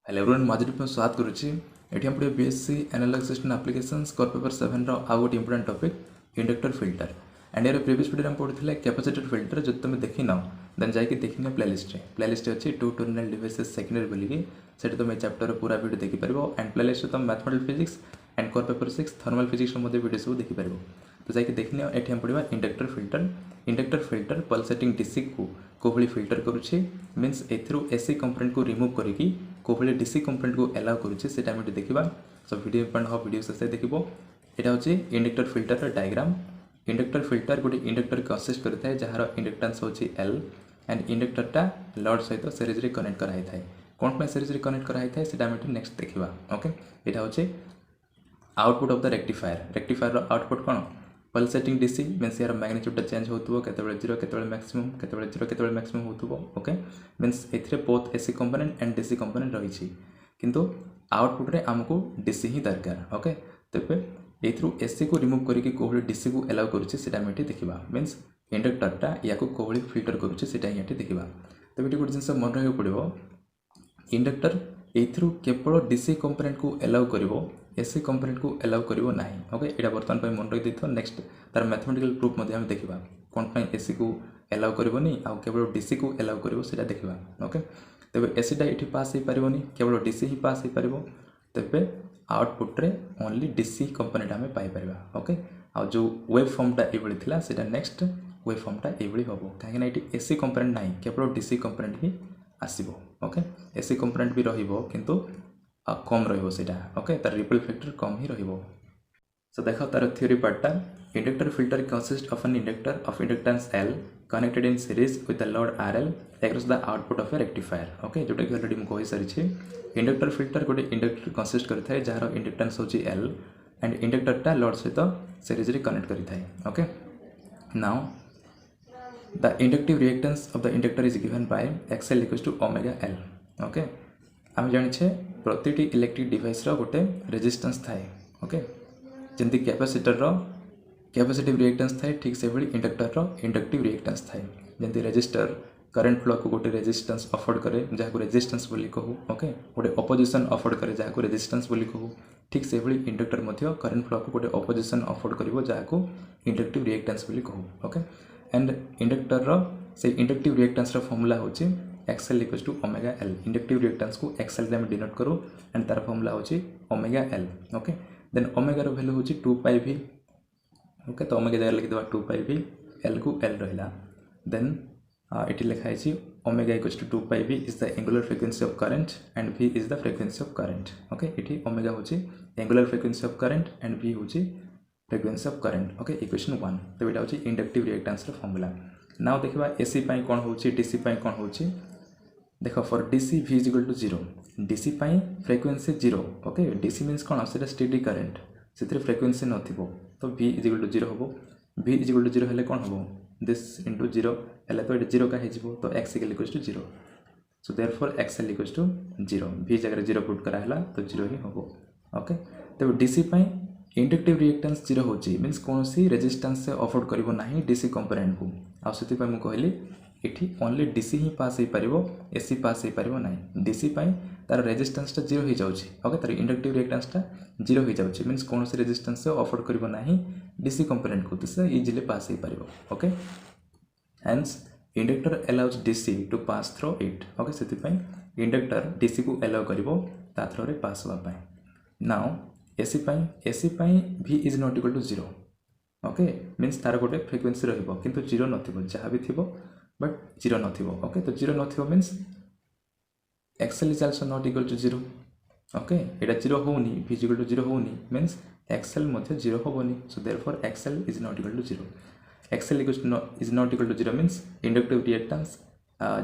Hello everyone मजेट में स्वागत करुच्ची एठी हम पढ़े BSc analog system applications core paper 7 रो आउ गोटे important topic inductor filter and यार प्रीवियस वीडियो हम पढ़ुଥିଲେ कैपेसिटर फिल्टर जो तुम देखि न देन जाई देखिने प्लेलिस्ट अच्छी टू टर्मिनल डिवाइसेस सेकेंडरी बोली कि सेठी तुम चैप्टर पूरा वीडियो देखि परबो एंड प्लेलिस्ट तुम mathematical physics and core paper 6 thermal physics मध्ये वीडियो सब देखि परबो तो जाई देखिने एठी हम पढ़िबा इंडक्टर फिल्टर पल्सेटिंग डीसी को कोभली फिल्टर करूछि मींस एथ्रु एसी कंपोनेंट को रिमूव करिकी कोभली डीसी कंपोनेंट को अलाउ करूछि सेटा हम देखिबा सो वीडियो पॉइंट हो वीडियो से देखिबो एटा होछि inductor filter diagram inductor filter गोटे इंडक्टर कंसिस्ट करता है जहार इंडक्टेंस होछि L एंड इंडक्टरटा लोड सहित सीरीज रे कनेक्ट कराई थाए कोन पे सीरीज रे कनेक्ट कराई थाए सेटा हम नेक्स्ट देखिबा ओके एटा होछि आउटपुट ऑफ द रेक्टिफायर रो आउटपुट कोन पल्सेटिंग डीसी मीन्स यार मैग्नीट्यूड चेंज होतबो केतेबेले 0 केतेबेले मैक्सिमम केतेबेले 0 केतेबेले मैक्सिमम होतबो ओके मीन्स एथरे both AC component and DC component रही छी किंतु आउटपुट रे हमको डीसी ही दरकार ओके तबे एथ्रु एसी को रिमूव करके कोहले डीसी को अलाउ करूछि सेटा मेटी देखिबा मीन्स इंडक्टरटा या को कोहले फिल्टर करूछि सेटा ही देखिबा तबे एटी गुड जिंस मन रहियो पड़िबो इंडक्टर एथ्रु केवल डीसी कंपोनेंट को अलाउ करिवो एसी कंपोनेंट को अलाउ करिवो नाही ओके एटा वर्तमान पे मन रखि देथो नेक्स्ट तार मैथमेटिकल प्रूफ मध्ये हम देखिबा कोन पे एसी को अलाउ करिवोनी आ केवल डीसी को अलाउ करिवो सेटा देखिबा ओके तबे एसी डा एठी पास हे परिवोनी केवल डीसी ही पास हे परिवो तबे आउटपुट रे ओनली डीसी कंपोनेंट हमें पाई परिबा ओके आ जो वेव फॉर्म टा एबली थिला सेटा नेक्स्ट वेव फॉर्म टा एबली होबो काहे ना एठी एसी कंपोनेंट नाही केवल डीसी कंपोनेंट ही आसीबो ओके एसी कंपोनेंट भी रहिबो किंतु कम रहिबो सेटा ओके तार रिपल फैक्टर कम ही रहिबो सो देखो तार थ्योरी पार्टटा inductor filter consist of an inductor of inductance L connected in series with the load RL across the output of a rectifier okay जोटा कि ऑलरेडी म कहि सारी छी इंडक्टर फिल्टर गोटे इंडक्टर कंसिस्ट करथाय जहार इंडक्टेंस होची L एंड इंडक्टरटा लोड सहित सीरीज रे कनेक्ट करिथाय okay now the inductive reactance of the inductor is given by XL equals to omega L okay आम जानिछे प्रतिटी इलेक्ट्रिक डिवाइस रो गोटे रेजिस्टेंस थाए ओके जंती कैपेसिटर रो कैपेसिटिव रिएक्टेंस थाए ठीक से भली इंडक्टर रो इंडक्टिव रिएक्टेंस थाए जंती रेजिस्टर करंट फ्लो को गोटे रेजिस्टेंस अफोर्ड करे जहा को रेजिस्टेंस बोली कहू ओके गोटे ऑपोजिशन अफोर्ड करे जहा को रेजिस्टेंस बोली कहू ठीक से भली इंडक्टर मध्य करंट फ्लो को गोटे ऑपोजिशन अफोर्ड करिवो जहा को इंडक्टिव रिएक्टेंस बोली कहू ओके एंड इंडक्टर रो से इंडक्टिव रिएक्टेंस रो फार्मूला होची XL equals to omega L inductive reactance को XL रे हम डिनोट करू एंड तार फार्मूला होची omega L okay then omega रो वैल्यू होची 2 पाई v ओके तो ओमेगा जगह लिख देबा 2 पाई v L को L रहला देन एटी लिखा है omega equals to 2 pi v is the angular frequency of current and v is the frequency of current okay एटी ओमेगा होची angular frequency of current and v होची frequency of current okay equation 1 तो एटा होची inductive reactance रो formula now देखबा AC पई कोन होची डीसी पई कोन होची देखो for DC v is equal to 0 DC पई फ्रीक्वेंसी 0 ओके डीसी मींस कोन सेटा स्टेडी करंट सेतिर फ्रीक्वेंसी नथिबो तो v इज इक्वल टू 0 होबो v इज इक्वल टू 0 हेले कोन होबो दिस इनटू 0 हेले तो एटा 0 का हेजिबो तो x equal to 0 so therefore xl equal to 0 v जगह 0 पुट करा हला तो 0 ही होबो ओके तो डीसी पई इंडक्टिव रिएक्टेंस 0 होची मींस कोनसी रेजिस्टेंस से अफोर्ड करिवो नाही डीसी कंपोनेंट को आ सेति पय म कहली एठी ओनली डीसी ही पास हे परिवो एसी पास हे परिवो नाही डीसी पय तार रेजिस्टेंस टा 0 ही जाउची ओके तार इंडक्टिव रिएक्टेंस टा 0 ही जाउची मींस कोनसी रेजिस्टेंस से अफोर्ड करिवो नाही डीसी कंपोनेंट को तिसे इजीली पास हे परिवो okay hence inductor allows DC to pass through it okay सेति पय इंडक्टर डीसी को अलाउ करिवो ता थ्रू रे पास होबा पय now AC pi v is not equal to 0 okay means तार गोटे फ्रीक्वेंसी रहिबो किंतु 0 नथिबो जहा भी थिबो बट 0 नथिबो ओके तो 0 नथिबो means XL is also not equal to 0 okay एटा 0 होउनी v इज इक्वल टू 0 होउनी मींस XL मध्ये 0 होबोनी so therefore XL is not equal to 0 XL is not equal to 0 means inductive reactance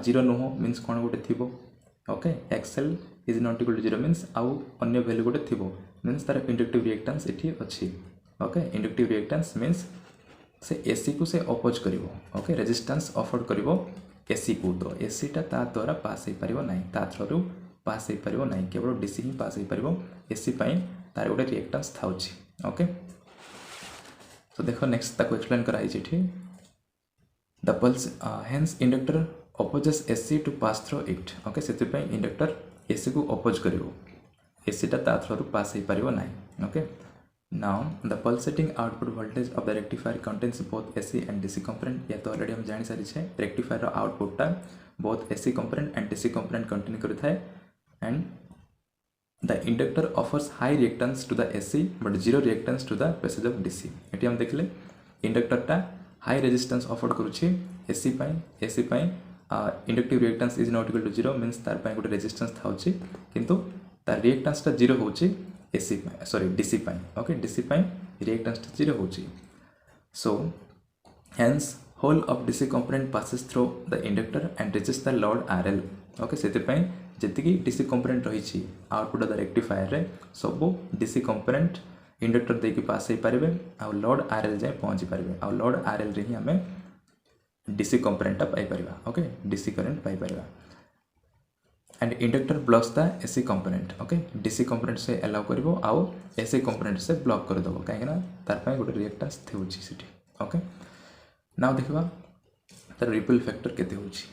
0 न हो means कोन गोटे थिबो okay XL is not equal to 0 means आउ अन्य वैल्यू गोटे थिबो मींस तार इंडक्टिव रिएक्टेंस एठी अछि ओके इंडक्टिव रिएक्टेंस मींस से एसी को से अपोज करिवो ओके रेजिस्टेंस अफोर्ड करिवो एसी को तो एसी ता द्वारा पास हे परिवो नाही ता थ्रू पास हे परिवो नाही केवल डीसी ही पास हे परिवो एसी पई तार गोटे रिएक्टेंस थाउची ओके तो देखो नेक्स्ट ताको एक्सप्लेन कराई जेठी the pulse hence inductor opposes AC to pass through it okay सेति पई इंडक्टर एसी को अपोज करिवो एसीटा ता थ्रू पास हो पारिबो नाही okay now the pulsating output voltage of the rectifier contains both AC and DC component या तो ऑलरेडी हम जानि सारी छे रेक्टिफायर रो आउटपुटटा both AC component and DC component contain करिथाय and the inductor offers high reactance to the AC but zero reactance to the passage of DC एटी हम देखले इंडक्टरटा हाई रेजिस्टेंस ऑफर करूछि एसी पाई inductive reactance is not equal to zero means तार पाई गोटे रेजिस्टेंस थाउछि किंतु तार रिएक्टेंसटा जीरो होछि एसी पाई सॉरी डीसी पाई ओके डीसी पाई रिएक्टेंसटा जीरो होछि so hence whole of DC component passes through the inductor and reaches the load RL okay सेति पाई जेतिकी डीसी कंपोनेंट रही आउटपुट ऑफ द रेक्टिफायर रे सब डीसी कंपोनेंट इंडक्टर देकी पास हो पारे आ लोड आरएल जाए पहुँची पारे आ लोड आरएल रे ही आम डीसी कंपोनेंटा पाई परिबा ओके डीसी करंट पाई परिबा and inductor blocks the AC component okay DC component से अलाउ करिवो आउ एसी कंपोनेंट से ब्लॉक कर दबो काहे ना तार पय गोटे रिएक्टेंस थेउची सिटी ओके नाउ देखिबा तार रिपल फैक्टर केते होची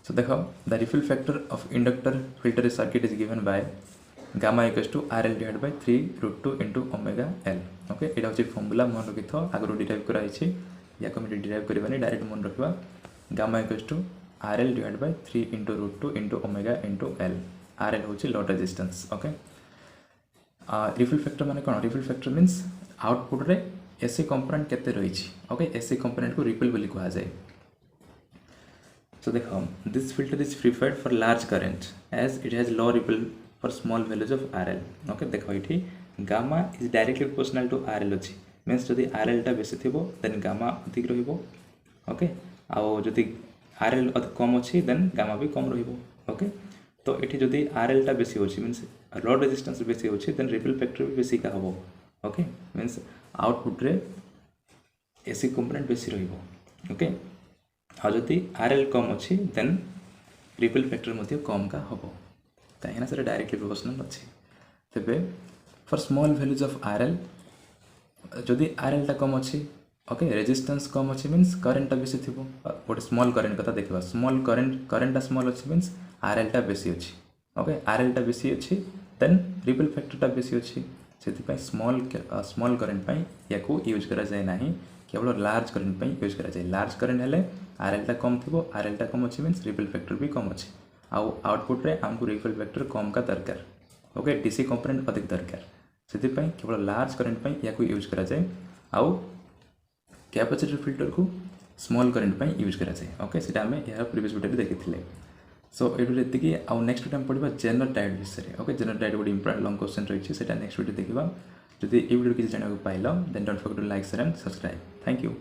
So देखो the ripple factor of inductor filter circuit is given by gamma equals to RL divided by 3 root 2 into omega L okay एटा होची फॉर्मूला मन रखिथो आगरो डिराइव करा हिची या कमिटी डिराइव करबानी डायरेक्ट मन रखबा gamma equals to RL divided by 3 into root 2 into omega into L RL होची load resistance okay ripple factor माने कोन ripple factor means output रे एसी कंपोनेंट केते रहिची ओके एसी कंपोनेंट को रिपल बोली कहा जाय So देखो this filter is preferred for large current as it has low ripple for small values of RL okay देखो इठी gamma is directly proportional to RL अछि means जदि RL टा बेसी थिबो then gamma अधिक रहिबो ओके आउ जदि RL कम अछि then gamma भी कम रहिबो ओके तो इठी जदि RL टा बेसी अछि means लोड रेजिस्टेंस बेसी अछि then ripple factor भी बेसी का हबो ओके means आउटपुट रे एसी कंपोनेंट बेसी रहिबो ओके जदि आरएल कम अच्छी देन रिपल फैक्टर मध्य कम का हम कहीं से डायरेक्टली प्रोपोर्शनल अच्छी तेरे for small values of RL जदि आरएल टा कम अच्छी ओके रेजिस्टेंस कम अच्छी मीन्स करेन्टा बेसी थी गोटे स्मॉल करेन्ट कथा देखा स्मॉल करेन्टा स्मॉल अच्छी मीन्स आरएल टा बेसी अच्छी ओके आरएल टा बेसी अच्छी देन रिपल फैक्टर टा बेसी अच्छी से स्मॉल करेन्ट या यूज करा जाए ना केवल लार्ज करेन्ट यूज करा जाए लार्ज करेन्ट हेले आरएल टा कम थी आरएल टा कम अच्छी मीन्स रिपल फैक्टर भी कम अच्छी आउटपुट रे आमको रिपल फैक्टर कम का दरकार ओके डीसी कंपोनेंट अधिक दरकार से केवल लार्ज करेन्ट या यूज करा जाए आउ कैपेसिटर फिल्टर को स्मॉल करेन्ट यूज करा जाए ओके से आम यार प्रीवियस वीडियो देखी सो ये आउ नेक्स्ट वीडियो पढ़ा जेनरल टाइड विषय ओके जेनरल टाइड गोटे इंपोर्टेंट लॉन्ग क्वेश्चन रही है नेक्स्ट वीडियो देखा जब ये वीडियो किसी जानने को पाइल then don't forget to like share and subscribe thank you.